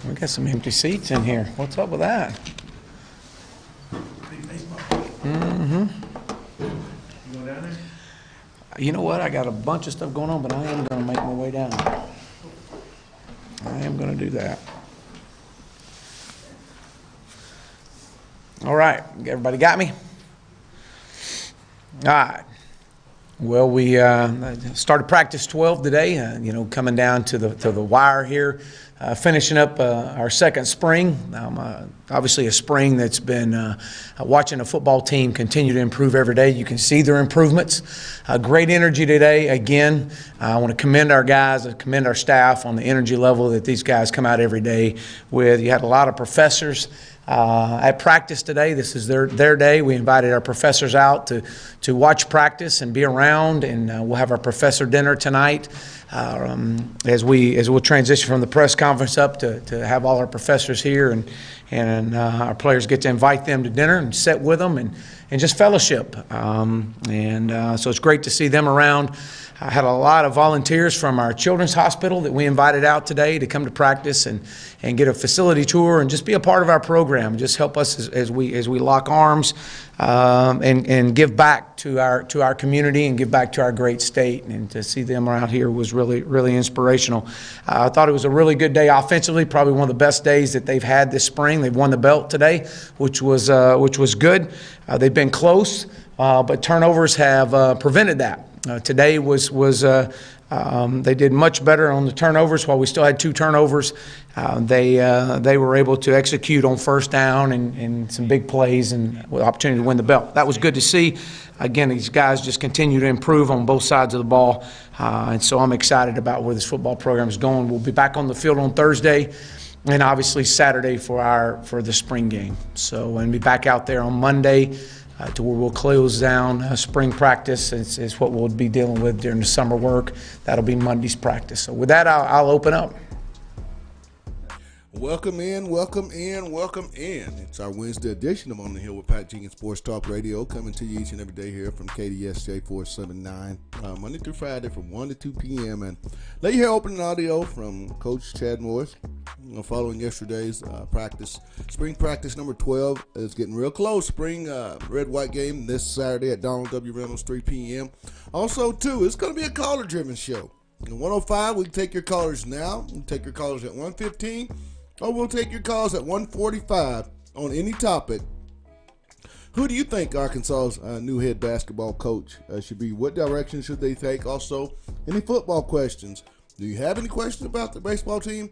We got some empty seats in here. What's up with that? Mm-hmm. You going down there? You know what? I got a bunch of stuff going on, but I am going to make my way down. I am going to do that. All right. Everybody got me? All right. Well, we started practice 12 today, coming down to the wire here, finishing up our second spring. Obviously a spring that's been watching a football team continue to improve every day. You can see their improvements. Great energy today. Again, I want to commend our guys, commend our staff on the energy level that these guys come out every day with. You had a lot of professors at practice today. This is their day. We invited our professors out to watch practice and be around, and we'll have our professor dinner tonight as we'll transition from the press conference up to have all our professors here, and our players get to invite them to dinner and sit with them and just fellowship. So it's great to see them around. I had a lot of volunteers from our children's hospital that we invited out today to come to practice and get a facility tour and just be a part of our program. Just help us as we lock arms and give back to our community and give back to our great state. And to see them around here was really, really inspirational. I thought it was a really good day offensively, probably one of the best days that they've had this spring. They've won the belt today, which was good. They've been close, but turnovers have prevented that. Today they did much better on the turnovers. While we still had 2 turnovers, they were able to execute on first down and some big plays and with opportunity to win the belt. That was good to see. Again, these guys just continue to improve on both sides of the ball, and so I'm excited about where this football program is going. We'll be back on the field on Thursday, and obviously Saturday for the spring game. So, and be back out there on Monday. To where we'll close down spring practice is what we'll be dealing with during the summer work. That'll be Monday's practice. So with that, I'll open up. Welcome in. It's our Wednesday edition of On the Hill with Pat Jenkins Sports Talk Radio, coming to you each and every day here from KDSJ 479, Monday through Friday from 1 to 2 p.m. And let you hear opening audio from Coach Chad Morris following yesterday's practice. Spring practice number 12 is getting real close. Spring red-white game this Saturday at Donald W. Reynolds, 3 p.m. Also, too, it's going to be a caller-driven show. At 105, we can take your callers now. We can take your callers at 115. Or we'll take your calls at 1:45 on any topic. Who do you think Arkansas's new head basketball coach should be? What direction should they take? Also, any football questions? Do you have any questions about the baseball team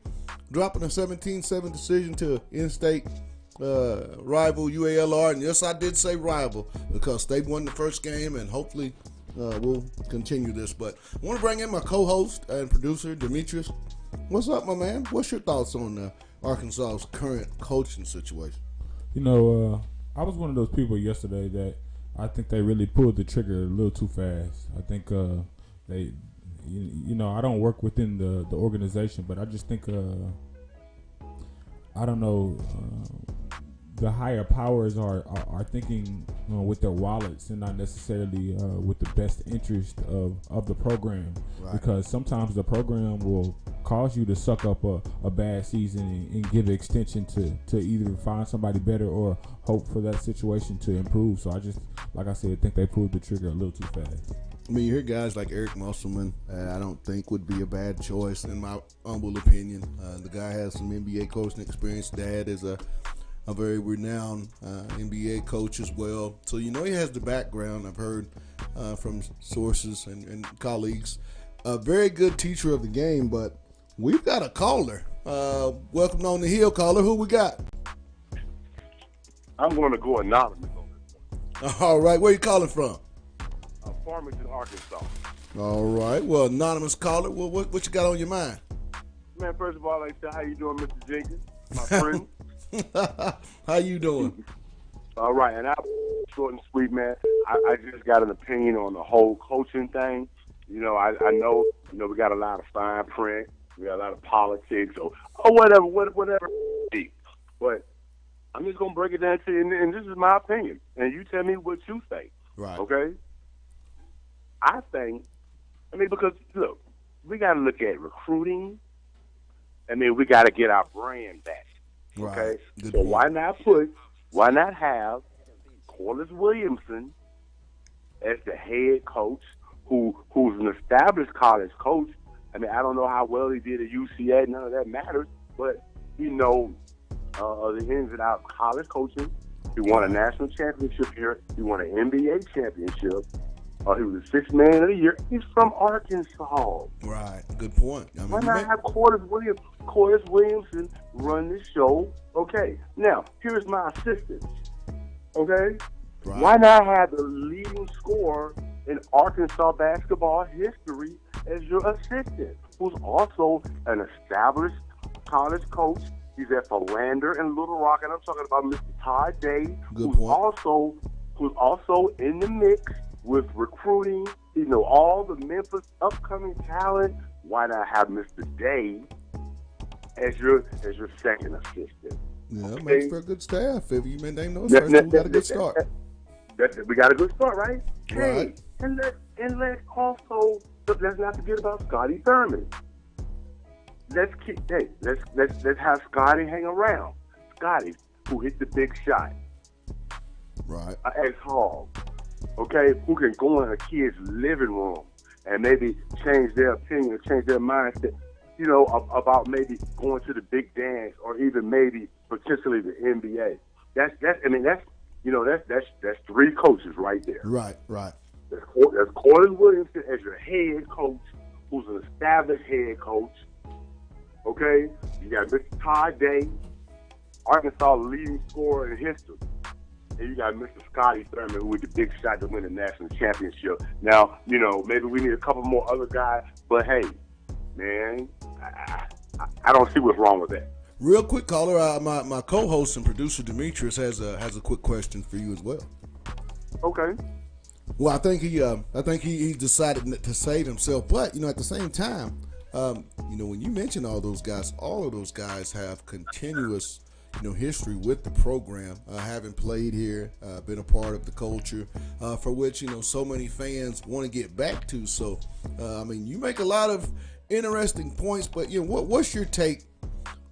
dropping a 17-7 decision to in-state rival UALR? And yes, I did say rival because they won the first game, and hopefully we'll continue this. But I want to bring in my co-host and producer, Demetrius. What's up, my man? What's your thoughts on Arkansas's current coaching situation? I was one of those people yesterday that I think they really pulled the trigger a little too fast. I think they, I don't work within the organization, but I just think, I don't know, the higher powers are thinking with their wallets and not necessarily with the best interest of the program. Right. Because sometimes the program will cause you to suck up a bad season and give extension to either find somebody better or hope for that situation to improve. So I just, like I said, think they pulled the trigger a little too fast. I mean, you hear guys like Eric Musselman, I don't think would be a bad choice in my humble opinion. The guy has some NBA coaching experience. Dad is a very renowned NBA coach as well. So, he has the background. I've heard from sources and colleagues. A very good teacher of the game, but we've got a caller. Welcome on the Hill, caller. Who we got? I'm going to go anonymous on this one. All right. Where you calling from? Farmington, Arkansas. All right. Well, anonymous caller, what you got on your mind? Man, first of all, how you doing, Mr. Jenkins, my friend? How you doing? All right, and short and sweet, man. I just got an opinion on the whole coaching thing. I know, we got a lot of fine print, we got a lot of politics, or whatever. But I'm just gonna break it down to you, and this is my opinion, and you tell me what you think. Right. Okay. I think, because look, we got to look at recruiting I mean, we got to get our brand back. Okay, Right. Good so point. why not have Corliss Williamson as the head coach, who's an established college coach? I mean, I don't know how well he did at UCA. None of that matters, but he knows the ins and outs of college coaching. He won a national championship here. He won an NBA championship. He was the sixth man of the year. He's from Arkansas. Right. Good point. I mean, Why not have Corliss Williamson run this show? Okay. Now, here's my assistant. Okay? Right. Why not have the leading scorer in Arkansas basketball history as your assistant, who's also an established college coach? He's at Philander and Little Rock, and I'm talking about Mr. Todd Day, Good point. who's also in the mix with recruiting. You know, all the Memphis upcoming talent. Why not have Mr. Day as your second assistant? Yeah, Okay. makes for a good staff. If you name those first, we got a good start. We got a good start, right? Right. Hey, let's not forget about Scotty Thurman. Let's have Scotty hang around. Scotty, who hit the big shot. Right. Ex-Hog, okay, who can go in a kid's living room and maybe change their opinion or change their mindset, you know, about maybe going to the big dance or even maybe potentially the NBA. That's three coaches right there. Right. Right. There's Corliss Williamson as your head coach, who's an established head coach. Okay, you got Mr. Todd Day, Arkansas leading scorer in history. And you got Mr. Scotty Thurman, who was the big shot to win the national championship. Now, you know, maybe we need a couple more other guys, but hey, man, I don't see what's wrong with that. Real quick, caller. My co-host and producer Demetrius has a quick question for you as well. Okay. Well, I think he decided to save himself, but you know, at the same time, you know, when you mention all of those guys have continuous, you know, history with the program, having played here, been a part of the culture, for which, you know, so many fans want to get back to. So, I mean, you make a lot of interesting points, but you know, what's your take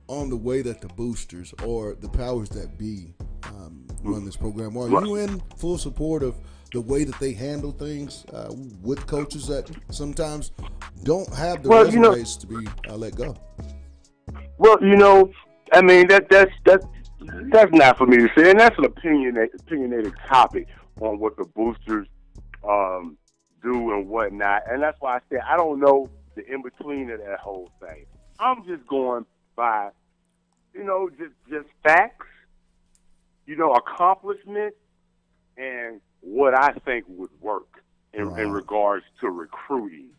on the way that the boosters or the powers that be run this program? Are you in full support of the way that they handle things with coaches that sometimes don't have the resumes to be let go? Well, you know, I mean that's not for me to say, and that's an opinionated topic on what the boosters do and whatnot, and that's why I said I don't know the in between of that whole thing. I'm just going by, you know, just facts, you know, accomplishments, and what I think would work in regards to recruiting.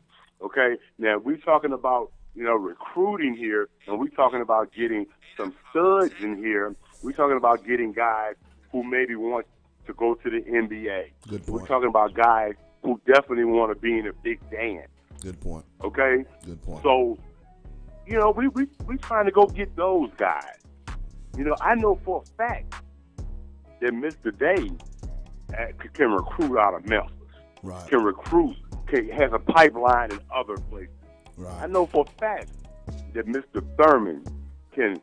Okay, now we're talking about, you know, recruiting here, and we're talking about getting some studs in here. We're talking about getting guys who maybe want to go to the NBA. Good point. We're talking about guys who definitely want to be in a big dance. Good point. Okay? Good point. So, you know, we trying to go get those guys. You know, I know for a fact that Mr. Day can recruit out of Memphis. Right. Can recruit, has a pipeline in other places. Right. I know for a fact that Mr. Thurman can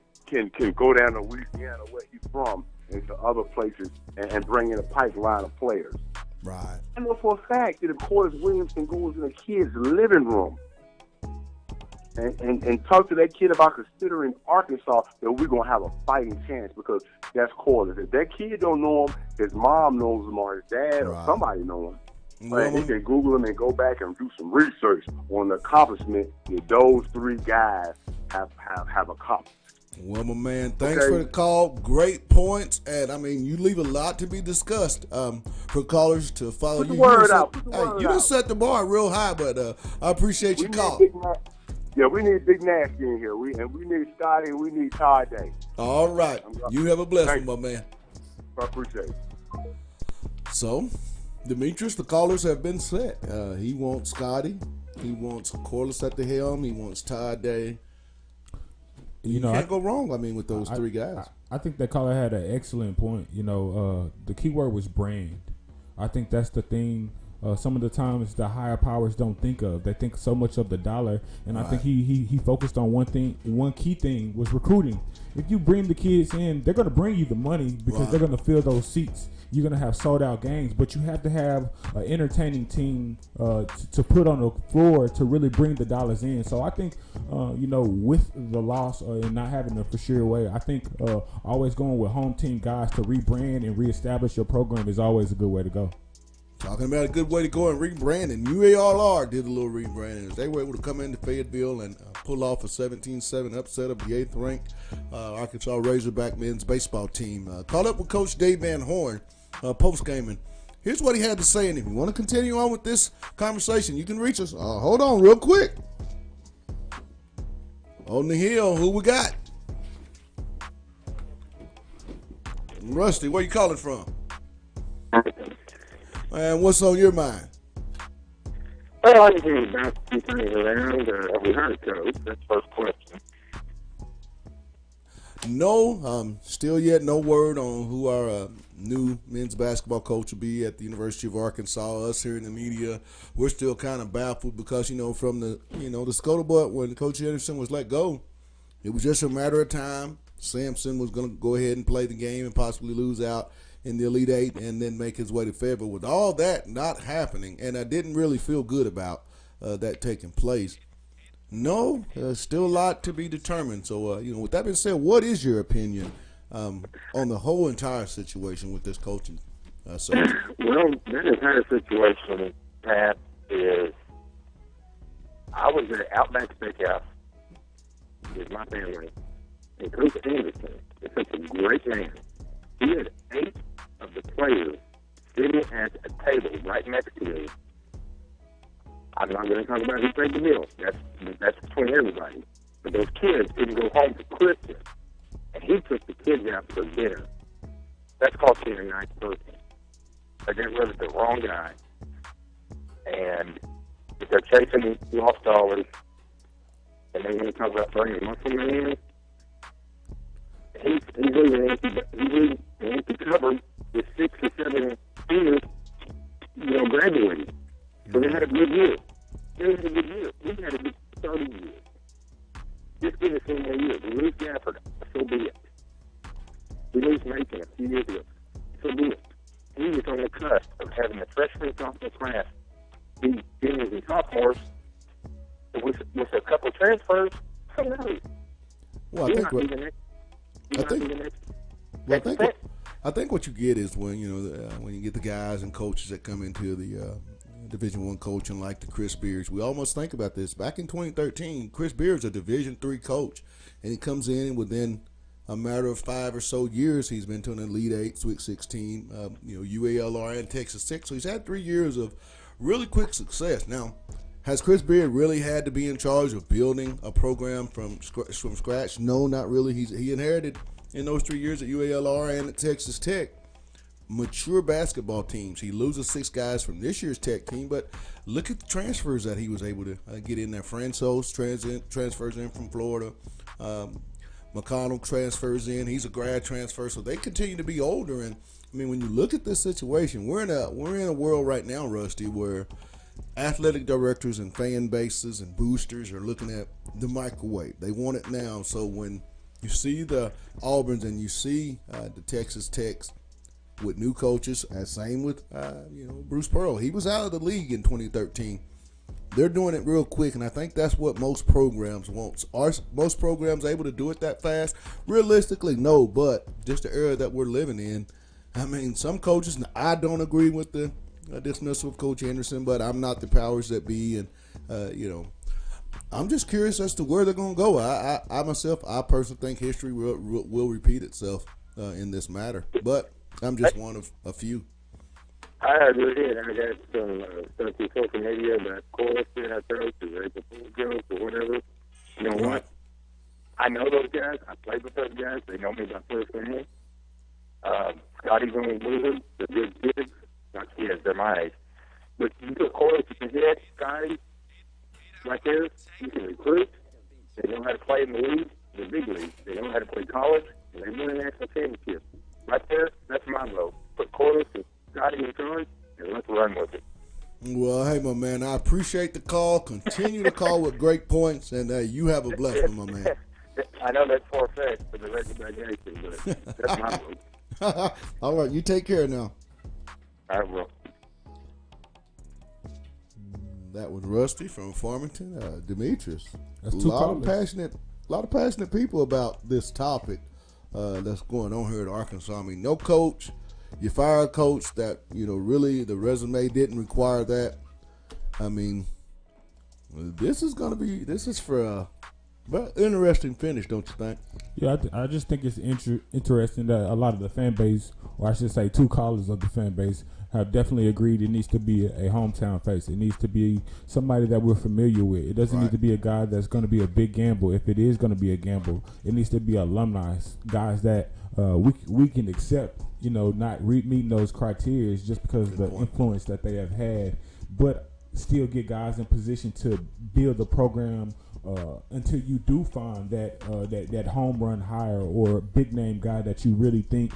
go down to Louisiana, where he's from, into other places and bring in a pipeline of players. Right. I know for a fact that if Corliss Williamson goes in a kid's living room and talk to that kid about considering Arkansas, that we're going to have a fighting chance, because that's Corliss. If that kid don't know him, his mom knows him, or his dad, or somebody know him. Well, He can Google him and go back and do some research on the accomplishment that those three guys have accomplished. Well, my man, thanks for the call. Great points, and I mean, you leave a lot to be discussed for callers to follow you. Put the word out. You just set the bar real high, but I appreciate your call. We need Big Nasty in here. We need Scotty, and we need Todd Day. All right. You have a blessing, my man. I appreciate it. So, Demetrius, the callers have been set. He wants Scotty. He wants Corliss at the helm. He wants Todd Day. You can't go wrong, I mean, with those three guys. I think that caller had an excellent point. You know, the key word was brand. I think that's the thing some of the times the higher powers don't think of. They think so much of the dollar, and I think he focused on one thing. One key thing was recruiting. If you bring the kids in, they're going to bring you the money because they're going to fill those seats. You're going to have sold out games, but you have to have an entertaining team to put on the floor to really bring the dollars in. So I think, with the loss and not having a for sure way, I think always going with home team guys to rebrand and reestablish your program is always a good way to go. Talking about a good way to go and rebranding, UALR did a little rebranding. They were able to come into Fayetteville and pull off a 17-7 upset of the 8th-ranked Arkansas Razorback men's baseball team. Caught up with Coach Dave Van Horn post-gaming. Here's what he had to say, and if you want to continue on with this conversation, you can reach us. Hold on real quick. On the hill, who we got? Rusty, where you calling from? And what's on your mind? Well, I think about some things around. Have we heard it, Coach? That's the first question. No, still yet no word on who our new men's basketball coach will be at the University of Arkansas. Us here in the media, we're still kind of baffled because, from the scuttlebutt when Coach Henderson was let go, it was just a matter of time. Sampson was going to go ahead and play the game and possibly lose out in the Elite Eight and then make his way to Fayetteville. With all that not happening, and I didn't really feel good about that taking place. No, still a lot to be determined. So, with that being said, what is your opinion on the whole entire situation with this coaching search? Well, that entire situation, Pat, is I was at Outback Steakhouse with my family, and Coach Anderson is such a great man. He had 8 of the players sitting at a table right next to me. I'm not going to talk about who paid the bill. That's between everybody. But those kids didn't go home for Christmas, and he took the kids out for dinner. That's called being a nice person. I got rid of the wrong guy. And if they're chasing lost dollars, and they want to talk about bringing muscle man in, he's leaving an empty cupboard with 6 or 7 seniors, graduating. So they had a good year. We had a good 30 years. Just give us 1 more year. We lose Gafford, so be it. We lose Macon a few years ago, so be it. He was on the cusp of having a freshman sophomore class be juniors and sophomores with a couple of transfers. Who knows? Well, I think what you get is when you get the guys and coaches that come into the Division I coaching like the Chris Beards. We almost think about this. Back in 2013, Chris Beard's a Division III coach, and he comes in within a matter of 5 or so years. He's been to an Elite Eight, Sweet 16, UALR, and Texas Tech. So he's had 3 years of really quick success. Now, has Chris Beard really had to be in charge of building a program from scratch? No, not really. He inherited in those 3 years at UALR and at Texas Tech mature basketball teams. He loses 6 guys from this year's Tech team, but look at the transfers that he was able to get in there. Fransos transfers in from Florida. McConnell transfers in. He's a grad transfer, so they continue to be older. And I mean, when you look at this situation, we're in a world right now, Rusty, where athletic directors and fan bases and boosters are looking at the microwave. They want it now. So when you see the Auburns and you see the Texas Techs with new coaches, same with Bruce Pearl. He was out of the league in 2013. They're doing it real quick, and I think that's what most programs want. Are most programs able to do it that fast? Realistically, no, but just the era that we're living in, I mean, some coaches, I don't agree with the dismissal of Coach Anderson, but I'm not the powers that be, and, I'm just curious as to where they're going to go. I myself, I personally think history will repeat itself in this matter, but I'm just one of a few. I agree. I got some stuff through social media about Corliss being our coach or April Fool's jokes or whatever. You know what? I know those guys. I played with those guys. They know me by first name. Scotty's on the Wizards. They're good kids. Not kids. They're my age. But you put Corliss in the head, Scotty, right there. You can recruit. They know how to play in the league, the big league. They know how to play college, and they win a national championship. Right there, that's my vote. Put Corliss and Scotty in charge, and let's run with it. Well, hey, my man, I appreciate the call. Continue to call with great points, and you have a blessing, my man. I know that's far-fetched for the recommendation, but that's my vote. All right, you take care now. I will. That was Rusty from Farmington. Demetrius. That's a two lot of callers. passionate people about this topic that's going on here at Arkansas. I mean, no coach. You fire a coach that, really the resume didn't require that. I mean, this is for a interesting finish, don't you think? Yeah, I just think it's interesting that a lot of the fan base, or I should say 2 callers of the fan base, have definitely agreed it needs to be a hometown face. It needs to be somebody that we're familiar with. It doesn't need to be a guy that's going to be a big gamble. If it is going to be a gamble, it needs to be alumni, guys that we can accept, not meeting those criteria just because of the influence that they have had, but still get guys in position to build the program until you do find that home run hire or big name guy that you really think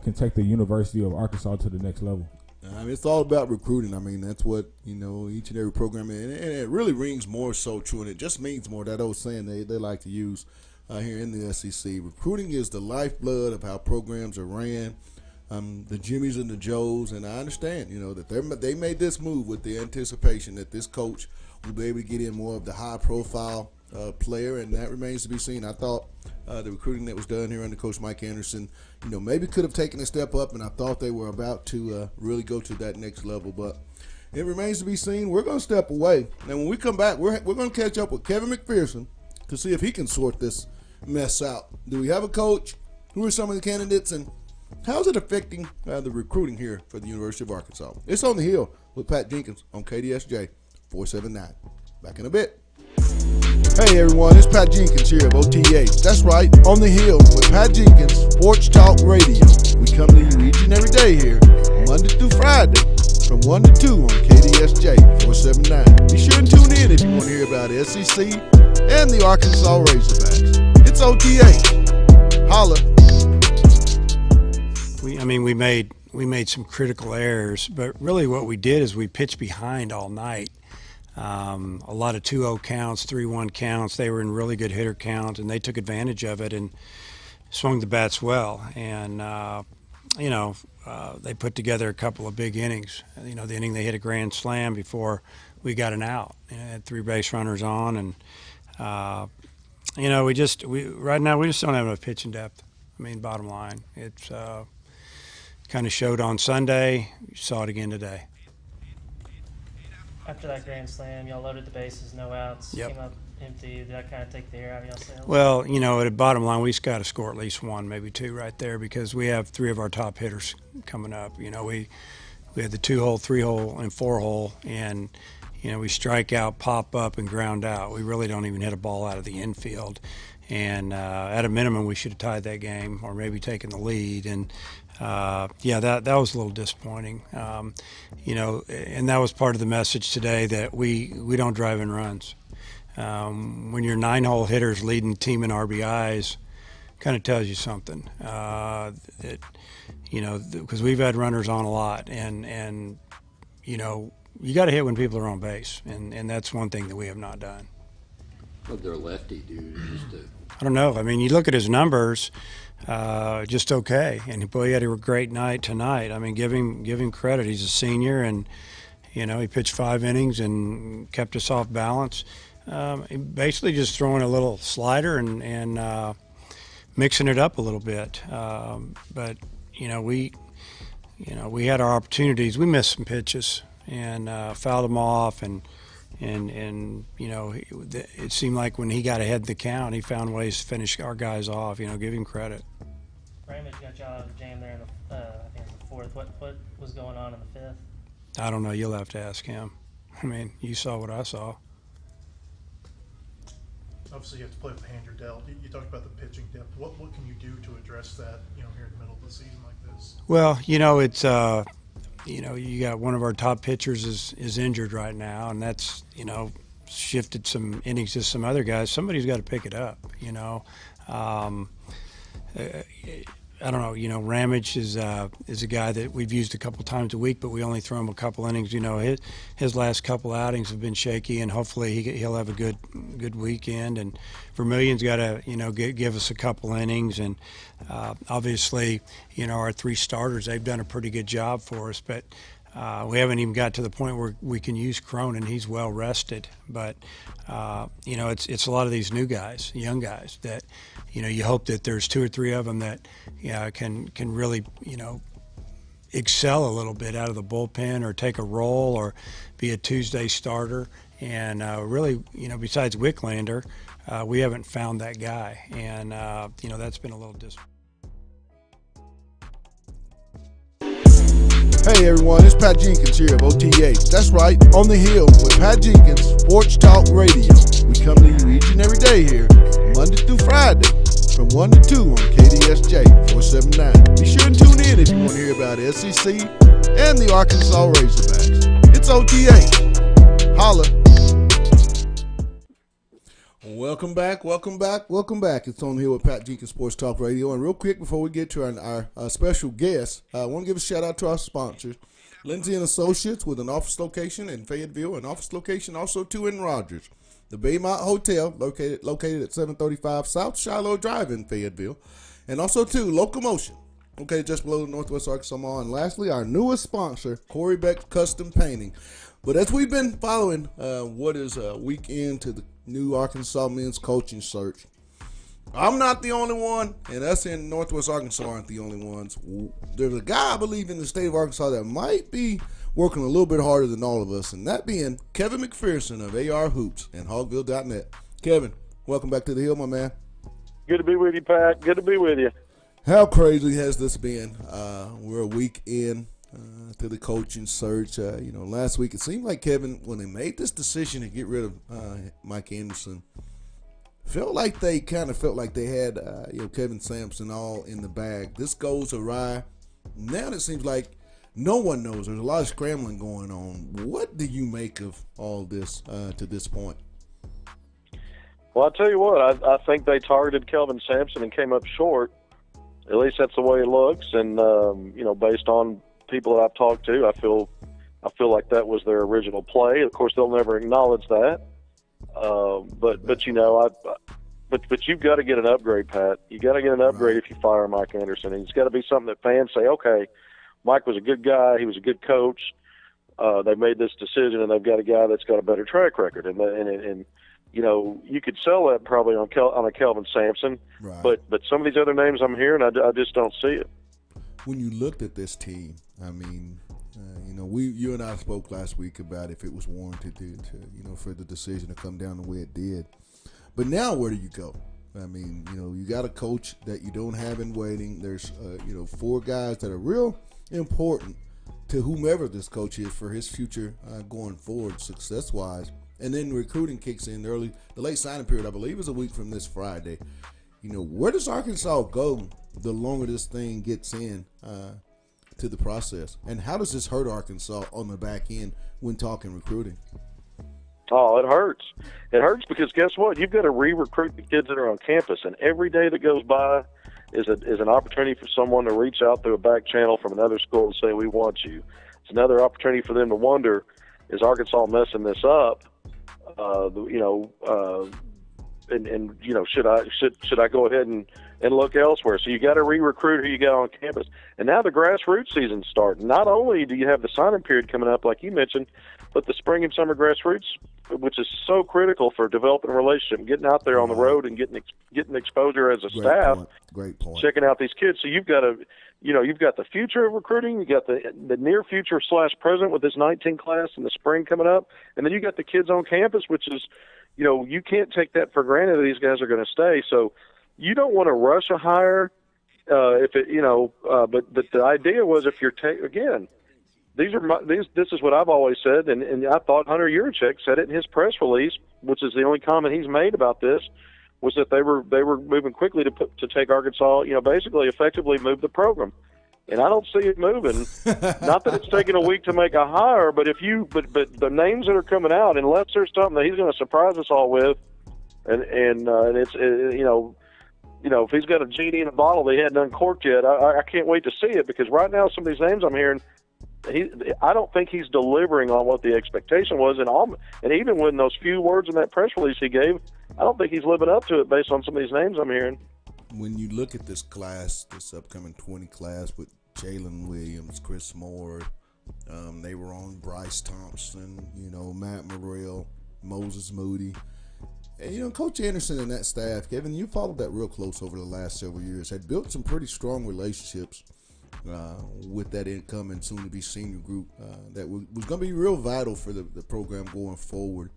can take the University of Arkansas to the next level. I mean, it's all about recruiting. I mean, that's what, each and every program, and it really rings more so true, and it just means more, that old saying they like to use here in the SEC. Recruiting is the lifeblood of how programs are ran, the Jimmies and the Joes, and I understand, that they made this move with the anticipation that this coach will be able to get in more of the high-profile player, and that remains to be seen. I thought the recruiting that was done here under Coach Mike Anderson, maybe could have taken a step up, and I thought they were about to really go to that next level. But it remains to be seen. We're going to step away, and when we come back, we're going to catch up with Kevin McPherson to see if he can sort this mess out. Do we have a coach? Who are some of the candidates, and how's it affecting the recruiting here for the University of Arkansas? It's On the Hill with Pat Jenkins on KDSJ 479. Back in a bit. Hey everyone, it's Pat Jenkins here of OTH. That's right, On the Hill with Pat Jenkins, Sports Talk Radio. We come to you each and every day here, Monday through Friday, from 1 to 2 on KDSJ 479. Be sure and tune in if you want to hear about SEC and the Arkansas Razorbacks. It's OTH. Holla. We made some critical errors, but really what we did is we pitched behind all night. A lot of 2-0 counts, 3-1 counts. They were in really good hitter count, and they took advantage of it and swung the bats well. And, they put together a couple of big innings. The inning they hit a grand slam before we got an out. Had 3 base runners on. And, right now we just don't have enough pitching depth. Bottom line. It's kind of showed on Sunday. You saw it again today. After that grand slam, y'all loaded the bases, no outs, Yep. came up empty. Did that kind of take the air out of y'all's sails? Well, at the bottom line, we just got to score at least 1, maybe 2 right there because we have 3 of our top hitters coming up. We had the 2-hole, 3-hole, and 4-hole, and we strike out, pop up, and ground out. We really don't even hit a ball out of the infield. And at a minimum, we should have tied that game or maybe taken the lead. And that was a little disappointing. And that was part of the message today that we don't drive in runs. When your 9-hole hitters leading the team in RBIs, kind of tells you something. Because we've had runners on a lot, and you got to hit when people are on base, and that's one thing that we have not done. Well, they're lefty, dude. I don't know. You look at his numbers, just okay. And boy, he had a great night tonight. Give him credit. He's a senior, and he pitched 5 innings and kept us off balance. Basically, just throwing a little slider and mixing it up a little bit. But we had our opportunities. We missed some pitches and fouled them off, and it seemed like when he got ahead in the count, he found ways to finish our guys off. Give him credit. Ramage got y'all out of the jam there in the, I think it was the 4th. What was going on in the 5th? I don't know. You'll have to ask him. You saw what I saw. Obviously, you have to play with the hand you're dealt. You talked about the pitching depth. What can you do to address that? Here in the middle of the season like this. Well, it's you got one of our top pitchers is injured right now, and that's shifted some innings to some other guys. Somebody's got to pick it up. I don't know, Ramage is a guy that we've used a couple times a week, but we only throw him a couple innings. His last couple outings have been shaky, and hopefully he'll have a good weekend. And Vermillion's got to give us a couple innings, and obviously our three starters, they've done a pretty good job for us, but we haven't even got to the point where we can use Cronin. He's well rested, but it's a lot of these new guys, young guys that you hope that there's two or three of them that can really excel a little bit out of the bullpen or take a role or be a Tuesday starter. And really, besides Wicklander, we haven't found that guy, and that's been a little disappointing. Hey everyone, it's Pat Jenkins here of OTH. That's right, on the Hill with Pat Jenkins, Sports Talk Radio. We come to you each and every day here, Monday through Friday, from 1 to 2 on KDSJ 479. Be sure and tune in if you want to hear about SEC and the Arkansas Razorbacks. It's OTH. Holla. Welcome back. It's On the Hill with Pat Jenkins Sports Talk Radio. And real quick, before we get to our special guest, I want to give a shout out to our sponsors, Lindsay & Associates, with an office location in Fayetteville, an office location also too in Rogers. The Baymont Hotel, located at 735 South Shiloh Drive in Fayetteville. And also too, Locomotion, located just below the Northwest Arkansas Mall. And lastly, our newest sponsor, Corey Beck Custom Painting. But as we've been following what is a week into the new Arkansas men's coaching search, I'm not the only one, and us in Northwest Arkansas aren't the only ones. There's a guy, I believe, in the state of Arkansas that might be working a little bit harder than all of us, and that being Kevin McPherson of AR Hoops and Hogville.net. Kevin, welcome back to the Hill, my man. Good to be with you, Pat. Good to be with you. How crazy has this been? We're a week in to the coaching search. Last week it seemed like Kevin, when they made this decision to get rid of Mike Anderson, felt like they had Kevin Sampson all in the bag. This goes awry. Now it seems like no one knows. There's a lot of scrambling going on. What do you make of all this to this point? Well, I'll tell you what, I think they targeted Kelvin Sampson and came up short. At least that's the way it looks. And, based on people that I've talked to, I feel like that was their original play. Of course, they'll never acknowledge that. But you've got to get an upgrade, Pat. You got to get an upgrade if you fire Mike Anderson. And it's got to be something that fans say, okay, Mike was a good guy. He was a good coach. They made this decision, and they've got a guy that's got a better track record. And you could sell that probably on a Kelvin Sampson. Right. But some of these other names I'm hearing, I just don't see it. When you looked at this team, I mean, you and I spoke last week about if it was warranted for the decision to come down the way it did. But now where do you go? I mean, you got a coach that you don't have in waiting. There's, 4 guys that are real important to whomever this coach is for his future going forward, success-wise. And then recruiting kicks in early. The late signing period, I believe, is a week from this Friday. Where does Arkansas go the longer this thing gets in to the process? And how does this hurt Arkansas on the back end when talking recruiting? Oh, it hurts. It hurts because guess what? You've got to re-recruit the kids that are on campus, and every day that goes by is an opportunity for someone to reach out through a back channel from another school and say, we want you. It's another opportunity for them to wonder, is Arkansas messing this up? Should I go ahead and look elsewhere? So you got to re-recruit who you got on campus. And now the grassroots season's starting. Not only do you have the signing period coming up, like you mentioned, but the spring and summer grassroots, which is so critical for developing a relationship, getting out there on the road and getting exposure as a staff. Great point. Checking out these kids. So you've got you've got the future of recruiting, you got the near future / present with this 19 class in the spring coming up, and then you got the kids on campus, which is, you can't take that for granted that these guys are going to stay. So you don't want to rush a hire, but the idea was if you're again. This is what I've always said, and I thought Hunter Yurachek said it in his press release, which is the only comment he's made about this, was that they were moving quickly to take Arkansas, basically effectively move the program, and I don't see it moving. Not that it's taken a week to make a hire, but but the names that are coming out, unless there's something that he's going to surprise us all with, and it's if he's got a genie in a bottle they hadn't uncorked yet, I can't wait to see it, because right now some of these names I'm hearing, I don't think he's delivering on what the expectation was, and even when those few words in that press release he gave, I don't think he's living up to it based on some of these names I'm hearing. When you look at this class, this upcoming 20 class with Jalen Williams, Chris Moore, they were on Bryce Thompson, Matt Morrell, Moses Moody. And, Coach Anderson and that staff, Kevin, you followed that real close over the last several years, had built some pretty strong relationships with that incoming soon-to-be senior group that was going to be real vital for the program going forward.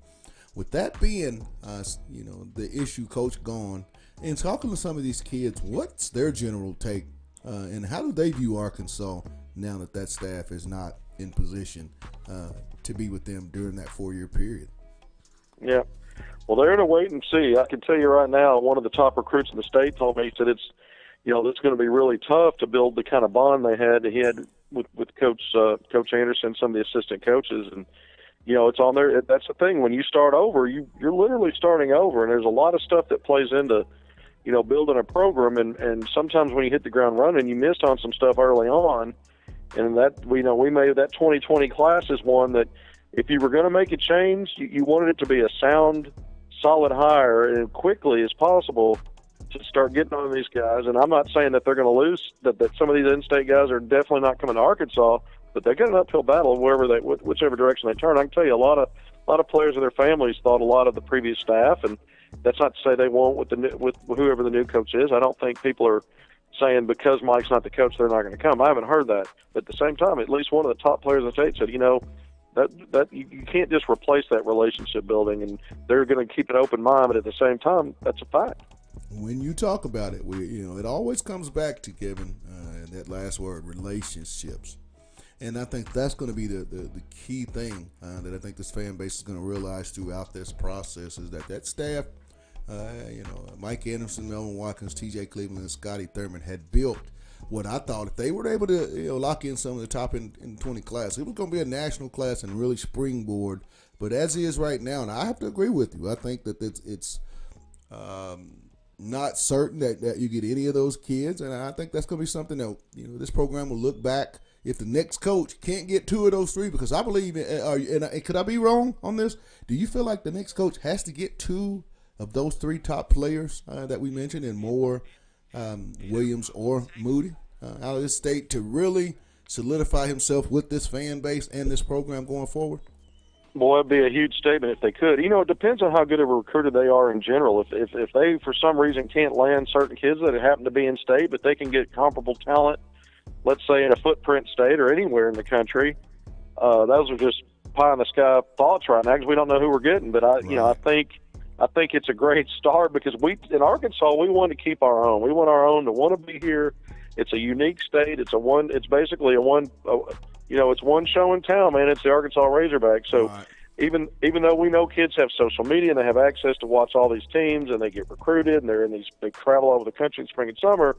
With that being, the issue, Coach gone, and talking to some of these kids, what's their general take, and how do they view Arkansas now that staff is not in position to be with them during that 4-year period? Yeah. Well, they're in a wait and see. I can tell you right now, one of the top recruits in the state told me, he said it's going to be really tough to build the kind of bond he had with Coach Anderson, some of the assistant coaches, and it's on there. That's the thing. When you start over, you're literally starting over, and there's a lot of stuff that plays into building a program, and sometimes when you hit the ground running, you missed on some stuff early on, and that we made that 2020 class is one that if you were going to make a change, you wanted it to be a sound, solid hire and quickly as possible to start getting on these guys. And I'm not saying that they're going to lose, that some of these in-state guys are definitely not coming to Arkansas, but they got an uphill battle whichever direction they turn. I can tell you a lot of players and their families thought a lot of the previous staff, and that's not to say they won't with whoever the new coach is. I don't think people are saying because Mike's not the coach they're not going to come. I haven't heard that. But at the same time, at least one of the top players in the state said, that you can't just replace that relationship building, and they're going to keep an open mind, but at the same time, that's a fact. When you talk about it, it always comes back to, Kevin, that last word, relationships. And I think that's going to be the key thing that I think this fan base is going to realize throughout this process is that staff, Mike Anderson, Melvin Watkins, TJ Cleveland, and Scotty Thurman had built what I thought if they were able to lock in some of the top in 20 class, it was going to be a national class and really springboard. But as it is right now, and I have to agree with you, I think that it's not certain that you get any of those kids, and I think that's going to be something that this program will look back if the next coach can't get 2 of those 3, because I believe, and could I be wrong on this? Do you feel like the next coach has to get 2 of those 3 top players that we mentioned, and more Williams or Moody out of this state to really solidify himself with this fan base and this program going forward? Boy, it'd be a huge statement if they could. It depends on how good of a recruiter they are in general. If they, for some reason, can't land certain kids that happen to be in state, but they can get comparable talent, let's say in a footprint state or anywhere in the country, those are just pie in the sky thoughts right now because we don't know who we're getting. But I think it's a great start because in Arkansas we want to keep our own. We want our own to want to be here. It's a unique state. It's basically it's one show in town, man. It's the Arkansas Razorbacks. So even though we know kids have social media and they have access to watch all these teams and they get recruited and they travel over the country in spring and summer,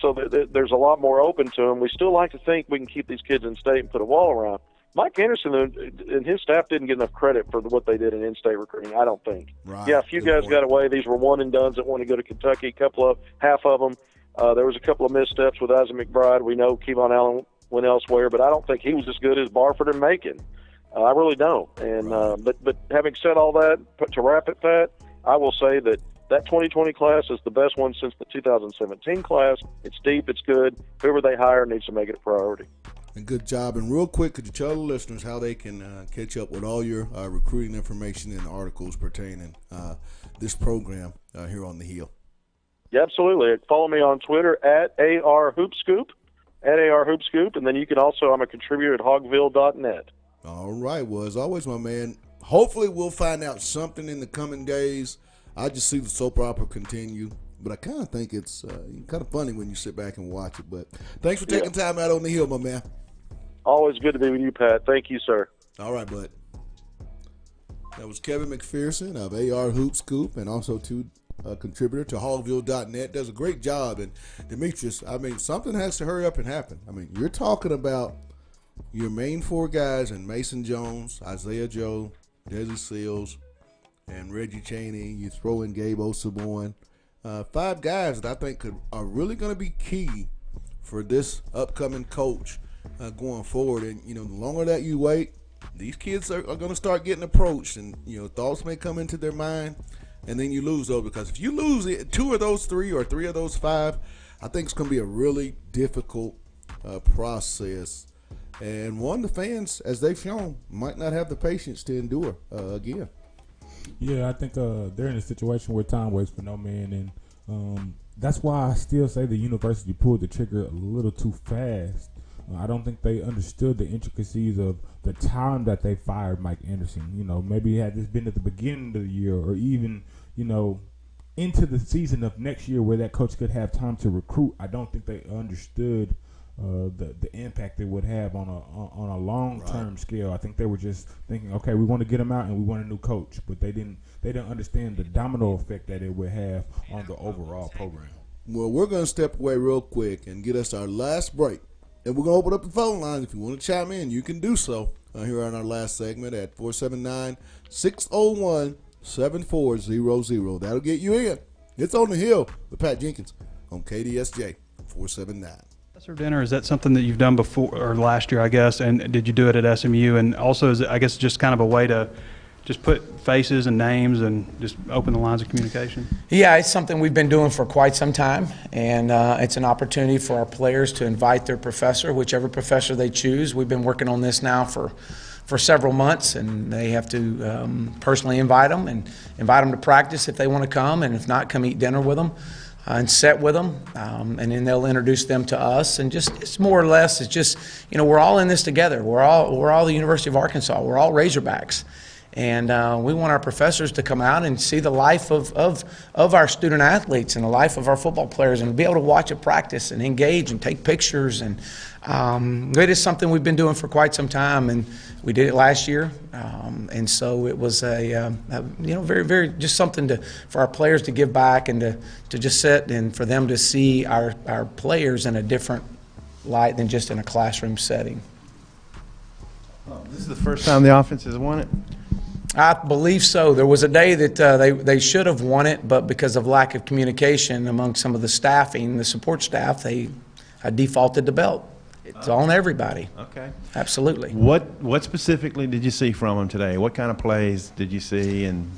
so there's a lot more open to them. We still like to think we can keep these kids in state and put a wall around. Mike Anderson and his staff didn't get enough credit for what they did in in-state recruiting, I don't think. Right. Yeah, a few guys got away. These were one-and-dones that wanted to go to Kentucky, half of them. There was a couple of missteps with Isaac McBride. We know Kevon Allen went elsewhere, but I don't think he was as good as Barford and Macon. I really don't. And but having said all that, to wrap it, Pat, I will say that 2020 class is the best one since the 2017 class. It's deep, it's good. Whoever they hire needs to make it a priority. And good job. And real quick, could you tell the listeners how they can catch up with all your recruiting information and articles pertaining this program here on the Hill? Yeah, absolutely. Follow me on Twitter at ARHoopScoop, and then you can also, I'm a contributor at hogville.net. All right. Well, as always, my man, hopefully we'll find out something in the coming days. I just see the soap opera continue, but I kind of think it's kind of funny when you sit back and watch it. But thanks for taking time out on the Hill, my man. Always good to be with you, Pat. Thank you, sir. All right, bud. That was Kevin McPherson of AR Hoop Scoop and also a contributor to hogville.net. Does a great job. And Demetrius, I mean, something has to hurry up and happen. I mean, you're talking about your main 4 guys and Mason Jones, Isaiah Joe, Desi Seals, and Reggie Chaney. You throw in Gabe Osaborn. 5 guys that I think are really going to be key for this upcoming coach going forward. And, the longer that you wait, these kids are going to start getting approached, and, thoughts may come into their mind, and then you lose those. Because if you lose 2 of those 3 or 3 of those 5, I think it's going to be a really difficult process. And the fans, as they've shown, might not have the patience to endure again. Yeah, I think they're in a situation where time waits for no man, and that's why I still say the university pulled the trigger a little too fast. I don't think they understood the intricacies of the time that they fired Mike Anderson. Maybe had this been at the beginning of the year, or even, into the season of next year where that coach could have time to recruit, I don't think they understood the impact it would have on a long-term scale. I think they were just thinking, okay, we want to get him out and we want a new coach, but they didn't understand the domino effect that it would have on the overall program. Well, we're going to step away real quick and get us our last break, and we're going to open up the phone lines. If you want to chime in, you can do so here on our last segment at 479-601-7400. That'll get you in. It's On the Hill with Pat Jenkins on KDSJ 479. Dinner, is that something that you've done before or last year, I guess, and did you do it at SMU? And also, is it, I guess, just kind of a way to just put faces and names and just open the lines of communication? Yeah, it's something we've been doing for quite some time, and it's an opportunity for our players to invite their professor, whichever professor they choose. We've been working on this now for several months, and they have to personally invite them to practice if they want to come, and if not, come eat dinner with them. And sit with them, and then they'll introduce them to us. And it's more or less, it's just, we're all in this together. We're all the University of Arkansas. We're all Razorbacks. And we want our professors to come out and see the life of our student athletes and the life of our football players, and be able to watch it practice and engage and take pictures. And it is something we've been doing for quite some time, and we did it last year. And so it was a very, very just something for our players to give back, and to just sit and for them to see our players in a different light than just in a classroom setting. This is the first time the offense has won it? I believe so. There was a day that they should have won it, but because of lack of communication among some of the staffing, the support staff, they defaulted the belt. It's on everybody. Okay. Absolutely. What specifically did you see from them today? What kind of plays did you see, and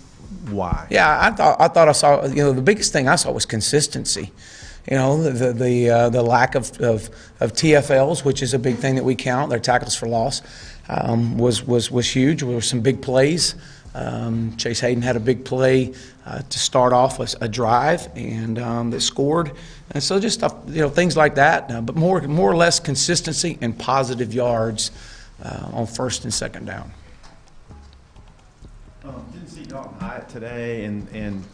why? Yeah, I thought I saw, the biggest thing I saw was consistency. The lack of TFLs, which is a big thing that we count, their tackles for loss, was huge. There were some big plays. Chase Hayden had a big play to start off a drive, and that scored. And so just stuff, things like that. But more or less consistency and positive yards on first and second down. Didn't see Dalton Hyatt today, and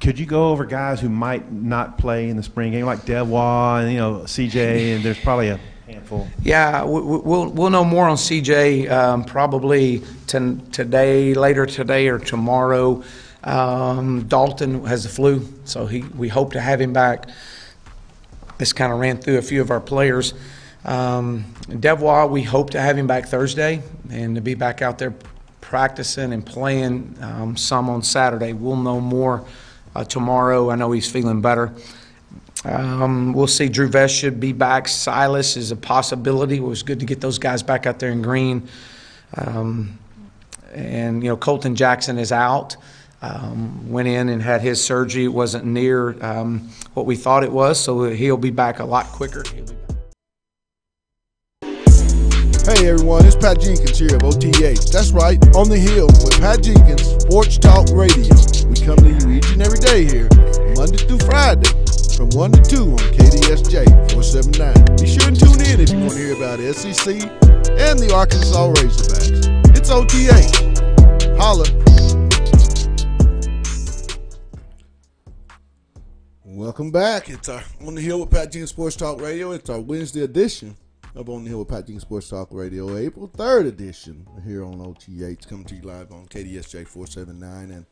could you go over guys who might not play in the spring game, like Devois and CJ, and there's probably a handful? Yeah, we'll know more on CJ probably later today or tomorrow. Dalton has the flu, so we hope to have him back. This kind of ran through a few of our players. Devois, we hope to have him back Thursday and to be back out there practicing and playing some on Saturday. We'll know more tomorrow. I know he's feeling better. We'll see. Drew Vest should be back. Silas is a possibility. It was good to get those guys back out there in green. And Colton Jackson is out. Went in and had his surgery. It wasn't near what we thought it was, so he'll be back a lot quicker. Hey everyone, it's Pat Jenkins here of OTH. That's right, On the Hill with Pat Jenkins, Sports Talk Radio. We come to you each and every day here, Monday through Friday, from 1 to 2 on KDSJ 479. Be sure and tune in if you want to hear about SEC and the Arkansas Razorbacks. It's OTH. Holla. Welcome back. It's our On the Hill with Pat Jenkins Sports Talk Radio. It's our Wednesday edition of On the Hill with Pat Jenkins Sports Talk Radio, April 3rd edition here on OTH, coming to you live on KDSJ 479. And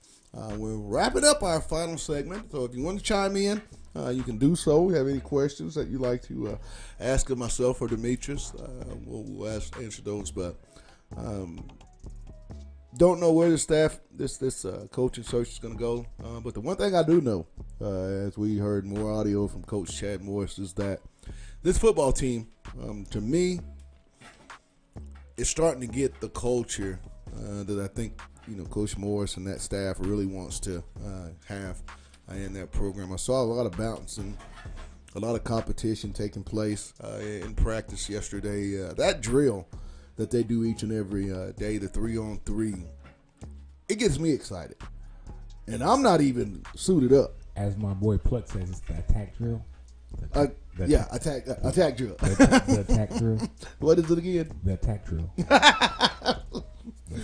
we're wrapping up our final segment. So if you want to chime in, you can do so. We have any questions that you'd like to ask of myself or Demetrius, we'll answer those. But don't know where the staff, this coaching search is going to go. But the one thing I do know, as we heard more audio from Coach Chad Morris, is that this football team, to me, is starting to get the culture that I think Coach Morris and that staff really wants to have in that program. I saw a lot of bouncing, a lot of competition taking place in practice yesterday. That drill that they do each and every day, the 3-on-3, it gets me excited. And I'm not even suited up. As my boy Pluck says, it's the attack drill. Attack drill. The attack drill. What is it again? The attack drill.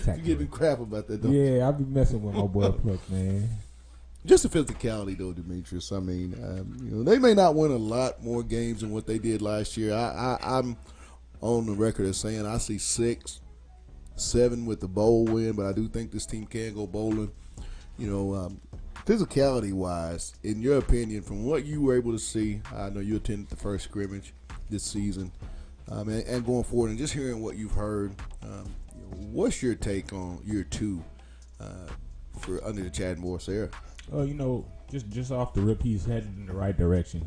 You give me crap about that, don't you? Yeah, I be messing with my boy Pluck, man. Just the physicality, though, Demetrius. I mean, they may not win a lot more games than what they did last year. I'm on the record as saying I see 6, 7 with the bowl win, but I do think this team can go bowling. Physicality-wise, in your opinion, from what you were able to see, I know you attended the first scrimmage this season, and going forward, and just hearing what you've heard, what's your take on year 2 for under the Chad Morris era? Just off the rip, he's headed in the right direction.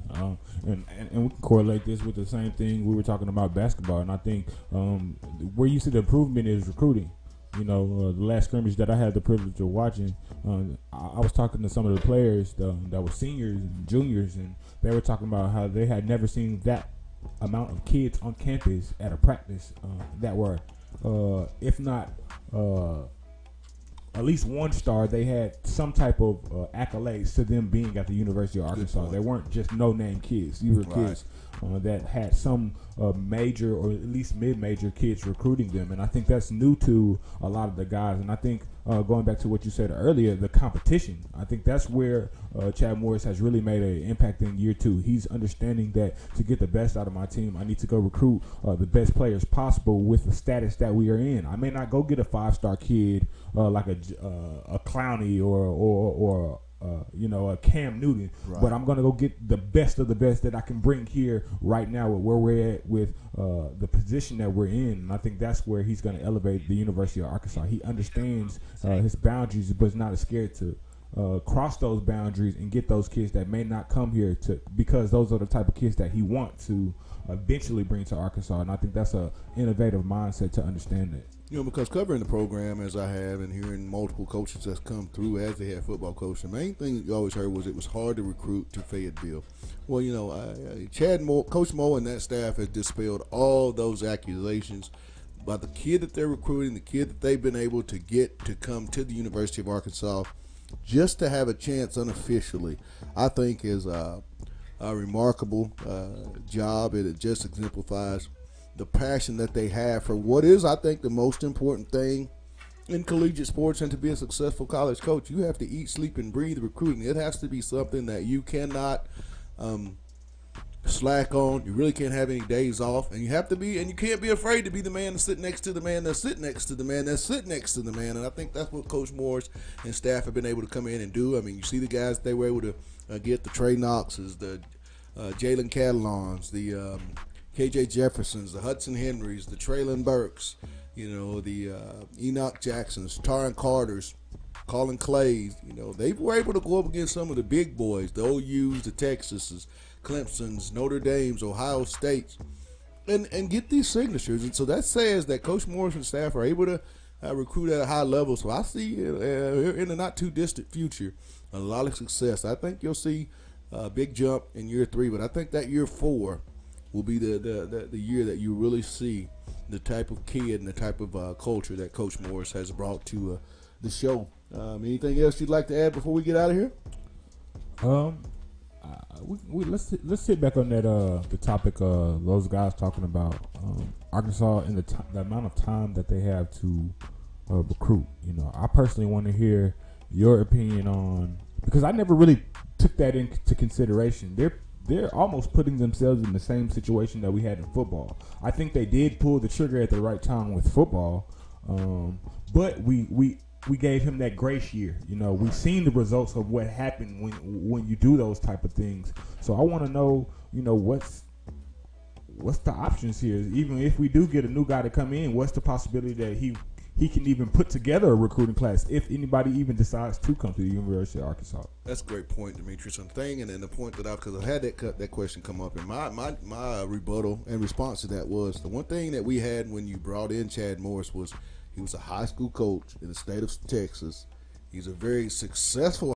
And we can correlate this with the same thing we were talking about basketball. And I think where you see the improvement is recruiting. The last scrimmage that I had the privilege of watching, I was talking to some of the players that were seniors and juniors, and they were talking about how they had never seen that amount of kids on campus at a practice that were, if not at least one star, they had some type of accolades to them being at the University of Arkansas. They weren't just no-name kids. These were kids that had some major or at least mid-major kids recruiting them. And I think that's new to a lot of the guys. And I think going back to what you said earlier, the competition, I think that's where Chad Morris has really made an impact in year 2. He's understanding that to get the best out of my team, I need to go recruit the best players possible with the status that we are in. I may not go get a 5-star kid like a Clowney or a Cam Newton, but I'm going to go get the best of the best that I can bring here right now with where we're at with the position that we're in. And I think that's where he's going to elevate the University of Arkansas. He understands his boundaries, but is not scared to cross those boundaries and get those kids that may not come here because those are the type of kids that he wants to eventually bring to Arkansas. And I think that's an innovative mindset to understand that. Because covering the program as I have and hearing multiple coaches that's come through as the head football coach, the main thing you always heard was it was hard to recruit to Fayetteville. Well, Coach Mo and that staff has dispelled all those accusations about the kid that they're recruiting, the kid that they've been able to get to come to the University of Arkansas just to have a chance unofficially, I think is a remarkable job. It just exemplifies the passion that they have for what is, I think, the most important thing in collegiate sports and to be a successful college coach. You have to eat, sleep, and breathe recruiting. It has to be something that you cannot slack on. You really can't have any days off, and you can't be afraid to be the man to sit next to the man that sit next to the man that sit next to the man. And I think that's what Coach Morris and staff have been able to come in and do. I mean, you see the guys they were able to get, the Trey Knoxes, the Jalen Catalans, the KJ Jeffersons, the Hudson Henrys, the Traylon Burks, the Enoch Jacksons, Taron Carters, Colin Clays. They were able to go up against some of the big boys, the OUs, the Texases, Clemsons, Notre Dames, Ohio States, and get these signatures. And so that says that Coach Morris and staff are able to recruit at a high level. So I see in the not too distant future a lot of success. I think you'll see a big jump in year 3, but I think that year 4 will be the year that you really see the type of kid and the type of culture that Coach Morris has brought to the show. Anything else you'd like to add before we get out of here? Let's sit back on that the topic those guys talking about Arkansas and the amount of time that they have to recruit. I personally want to hear your opinion on, because I never really took that into consideration. They're almost putting themselves in the same situation that we had in football. I think they did pull the trigger at the right time with football, but we gave him that grace year. We've seen the results of what happened when you do those type of things. So I want to know, what's the options here? Even if we do get a new guy to come in, what's the possibility that he he can even put together a recruiting class if anybody even decides to come to the University of Arkansas. That's a great point, Demetrius. And the point that because I had that question come up, and my rebuttal and response to that was the one thing that we had when you brought in Chad Morris was he was a high school coach in the state of Texas. He's a very successful